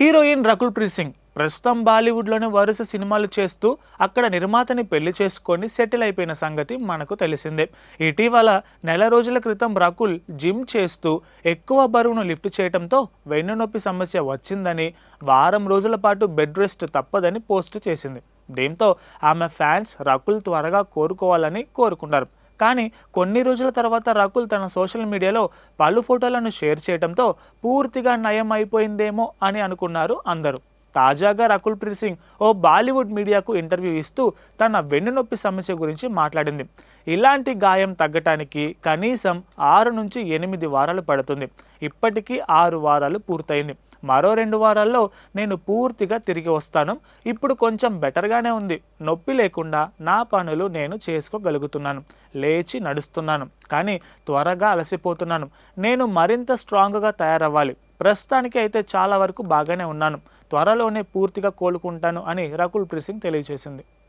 Heroine Rakul Preet Singh ప్రస్తుతం బాలీవుడ్లోనే వరుస సినిమాలు చేస్తూ అక్కడ నిర్మాతని పెళ్లి చేసుకొని సెటిల్ అయిపోయిన సంగతి మనకు తెలిసిందే. ఇటీవల నెల రోజుల క్రితం రకుల్ జిమ్ చేస్తూ ఎక్కువ బరువును లిఫ్ట్ చేయడంతో వెన్నునొప్పి సమస్య వచ్చిందని, వారం రోజుల పాటు బెడ్ రెస్ట్ తప్పదని పోస్ట్ చేసింది. దీంతో ఆమె ఫ్యాన్స్ రకుల్ త్వరగా కోరుకోవాలని కోరుకున్నారు. కానీ కొన్ని రోజుల తర్వాత రకుల్ తన సోషల్ మీడియాలో పలు ఫోటోలను షేర్ చేయడంతో పూర్తిగా నయం అయిపోయిందేమో అని అనుకున్నారు అందరూ. తాజాగా రకుల్ ప్రీత్ సింగ్ ఓ బాలీవుడ్ మీడియాకు ఇంటర్వ్యూ ఇస్తూ తన వెన్నునొప్పి సమస్య గురించి మాట్లాడింది. ఇలాంటి గాయం తగ్గటానికి కనీసం 6 నుంచి 8 వారాలు పడుతుంది. ఇప్పటికీ 6 వారాలు పూర్తయింది. మరో 2 వారాల్లో నేను పూర్తిగా తిరిగి వస్తాను. ఇప్పుడు కొంచెం బెటర్గానే ఉంది. నొప్పి లేకుండా నా పనులు నేను చేసుకోగలుగుతున్నాను. లేచి నడుస్తున్నాను. కానీ త్వరగా అలసిపోతున్నాను. నేను మరింత స్ట్రాంగ్గా తయారవ్వాలి. ప్రస్తుతానికి అయితే చాలా వరకు బాగానే ఉన్నాను. త్వరలోనే పూర్తిగా కోలుకుంటాను అని రకుల్ ప్రీత్ సింగ్ తెలియజేసింది.